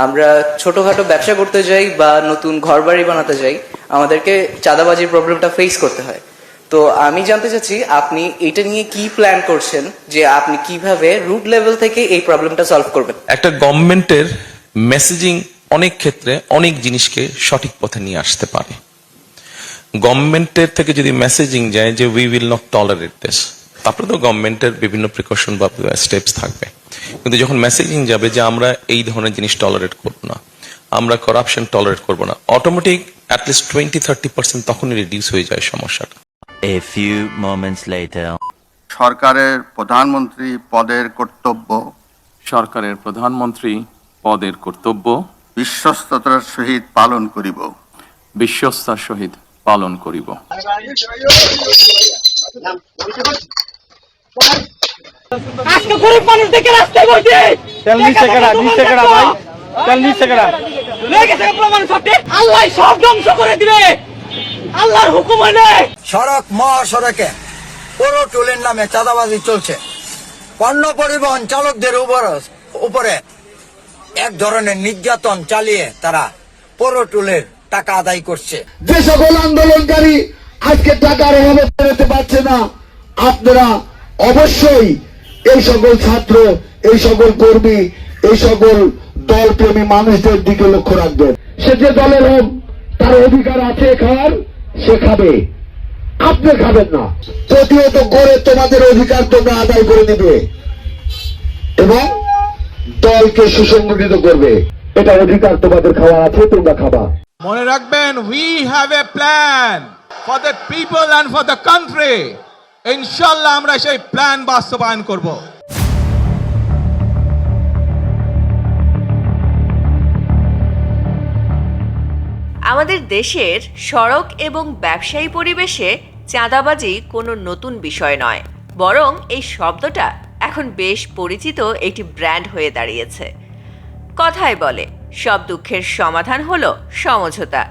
আমরা ছোটখাটো ব্যবসা করতে যাই বা নতুন ঘরবাড়ি বানাতে যাই, আমাদেরকে চাঁদাবাজির প্রবলেমটা ফেস করতে হয়। তো আমি জানতে চাচ্ছি আপনি এটা নিয়ে কি প্ল্যান করছেন, যে আপনি কিভাবে রুট লেভেল থেকে এই প্রবলেমটা সলভ করবেন। একটা গভর্নমেন্টের মেসেজিং অনেক ক্ষেত্রে অনেক জিনিসকে সঠিক পথে নিয়ে আসতে পারে। গভর্নমেন্টের থেকে যদি মেসেজিং যায় যে we will not tolerate this, তারপরে তো গভর্নমেন্টের বিভিন্ন প্রিকশন বা স্টেপস থাকবে। কিন্তু যখন মেসেজিং যাবে যে আমরা এই ধরনের জিনিস টলারেট করব না, আমরা করাপশন টলারেট করব না, অটোমেটিক অ্যাটলিস্ট 20-30% তখনই রিডিউস হয়ে যায় সমস্যাটা। A few moments later. সরকারের প্রধানমন্ত্রী পদের কর্তব্য বিশ্বস্ততার সহিত পালন করিব। আজকে গরিব মানুষ দেখে রাস্তায় বসে তেল নিচে কেডা ভাই তেল নিচে কেডা লেগে থেকে প্রমাণ সত্যি আল্লাহ সব ধ্বংস করে দিবে। আল্লাহর হুকুম হলে সড়ক মহাসড়কে পুরো টুলের নামে চাঁদাবাজি চলছে। পণ্য পরিবহন চালকদের উপরে এক ধরনের নির্যাতন চালিয়ে তারা পুরো টুলের টাকা আদায় করছে। যে সকল আন্দোলনকারী আজকে টাকার অভাবে বেরোতে পারছে না, আপনারা অবশ্যই এই সকল ছাত্র, এই সকল কর্মী, এই সকল দলপ্রেমী মানুষদের দিকে লক্ষ্য রাখবেন। সে যে দলের হোক, তার অধিকার আছে খাওয়ার, সে খাবে, আপনি খাবেন না। প্রতিহত করে তোমাদের অধিকার তোমরা আদায় করে নেবে এবং দলকে সুসংগঠিত করবে। এটা অধিকার তোমাদের খাওয়া আছে, তোমরা খাবা। মনে রাখবেন, we have a plan for the people and for the country. ইনশাআল্লাহ আমরা সেই প্ল্যান বাস্তবায়ন করব। আমাদের দেশের সড়ক এবং ব্যবসায়ী পরিবেশে চাঁদাবাজি কোনো নতুন বিষয় নয়, বরং এই শব্দটা এখন বেশ পরিচিত একটি ব্র্যান্ড হয়ে দাঁড়িয়েছে। কথায় বলে সব দুঃখের সমাধান হলো সমঝোতা,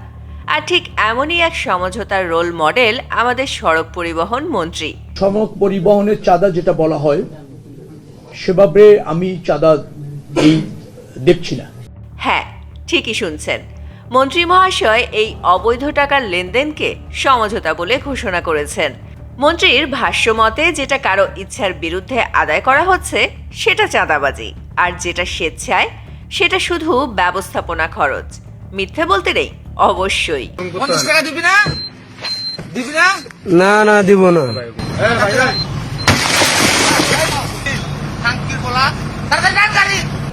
আর ঠিক এমনই এক সমঝোতার রোল মডেল আমাদের সড়ক পরিবহন মন্ত্রী। সড়ক পরিবহনের চাঁদা যেটা বলা হয়, সেভাবে আমি চাঁদা দেখছি না। হ্যাঁ, ঠিকই শুনছেন, মন্ত্রী মহাশয় এই অবৈধ টাকার লেনদেনকে সমঝোতা বলে ঘোষণা করেছেন। মন্ত্রীর ভাষ্যমতে যেটা কারো ইচ্ছার বিরুদ্ধে আদায় করা হচ্ছে সেটা চাঁদাবাজি, আর যেটা স্বেচ্ছায় সেটা শুধু ব্যবস্থাপনা খরচ। মিথ্যে বলতে নেই, অবশ্যই। 50 টাকা দিবি না? না না, দিব না।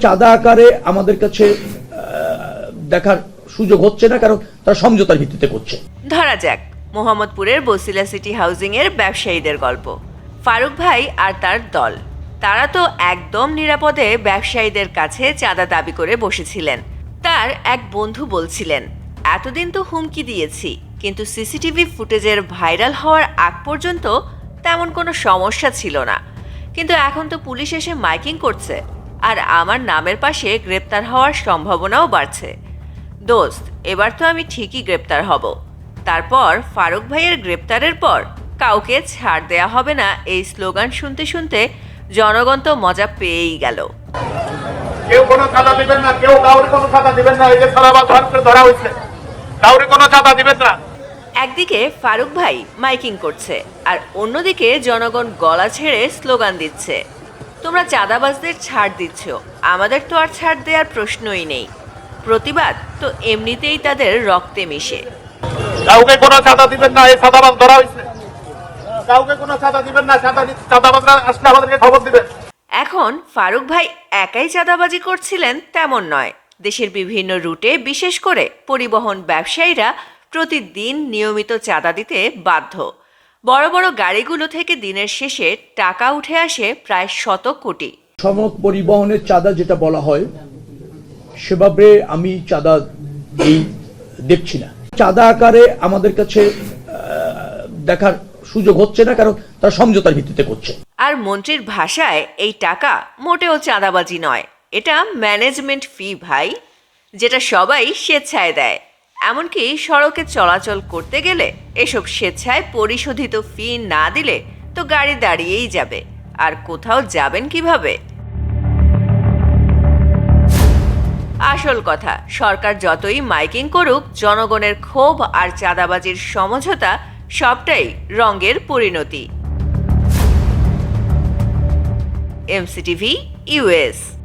চাঁদা আকারে আমাদের কাছে দেখার সুযোগ হচ্ছে না, কারণ তারা সমঝোতার ভিত্তিতে করছে। ধরা যাক মোহাম্মদপুরের বসিলা সিটি হাউজিং এর ব্যবসায়ীদের গল্প। ফারুক ভাই আর তার দল, তারা তো একদম নিরাপদে ব্যবসায়ীদের কাছে চাঁদা দাবি করে বসেছিলেন। তার এক বন্ধু বলছিলেন, এতদিন তো হুমকি দিয়েছি, কিন্তু সিসিটিভি ফুটেজের ভাইরাল হওয়ার আগ পর্যন্ত তেমন কোনো সমস্যা ছিল না, কিন্তু এখন তো পুলিশ এসে মাইকিং করছে, আর আমার নামের পাশে গ্রেপ্তার হওয়ার সম্ভাবনাও বাড়ছে। দোস্ত, এবার তো আমি ঠিকই গ্রেপ্তার হব। তারপর ফারুক ভাইয়ের গ্রেপ্তারের পর কাউকে ছাড় দেয়া হবে না, এই স্লোগান শুনতে শুনতে জনগণ তো মজা পেয়েই গেল। কেউ কোনো চাঁদা দিবেন না, কেউ কাউরে কোনো চাঁদা দিবেন না, এই যে সারাবাদ ধরা হয়েছে, কাউরে কোনো চাঁদা দিবেন না। একদিকে ফারুক ভাই মাইকিং করছে, আর অন্যদিকে জনগণ গলা ছেড়ে স্লোগান দিচ্ছে, তোমরা চাঁদাবাজদের ছাড় দিচ্ছ, আমাদের তো আর ছাড় দেওয়ার প্রশ্নই নেই। প্রতিবাদ তো এমনিতেই তাদের রক্তে মিশে। কাউকে কোনো চাঁদা দিবেন না, এই চাঁদাবাজ ধরা হয়েছে, কাউকে কোনো চাঁদা দিবেন না, চাঁদাবাজরা আসলে আমাদেরকে খবর দিবেন। এখন ফারুক ভাই একাই চাঁদাবাজি করছিলেন তেমন নয়। দেশের বিভিন্ন রুটে বিশেষ করে পরিবহন ব্যবসায়ীরা প্রতিদিন নিয়মিত চাঁদা দিতে বাধ্য। বড় বড় গাড়িগুলো থেকে দিনের শেষে টাকা উঠে আসে প্রায় 100 কোটি। সড়ক পরিবহনের চাঁদা যেটা বলা হয়, সেভাবে আমি চাঁদা দেখছি না। চাঁদা আকারে আমাদের কাছে দেখার সুযোগ হচ্ছে না, কারণ তারা সমঝোতার ভিত্তিতে করছে। আর মন্ত্রীর ভাষায় এই টাকা মোটেও চাঁদাবাজি নয়, এটা ম্যানেজমেন্ট ফি ভাই, যেটা সবাই স্বেচ্ছায় দেয়। এমনকি সড়কে চলাচল করতে গেলে এসব স্বেচ্ছায় পরিশোধিত ফি না দিলে তো গাড়ি দাঁড়িয়েই যাবে, আর কোথাও যাবেন কিভাবে? আসল কথা, সরকার যতই মাইকিং করুক, জনগণের ক্ষোভ আর চাঁদাবাজির সমঝোতা সবটাই রঙের পরিণতি। MCTV, US।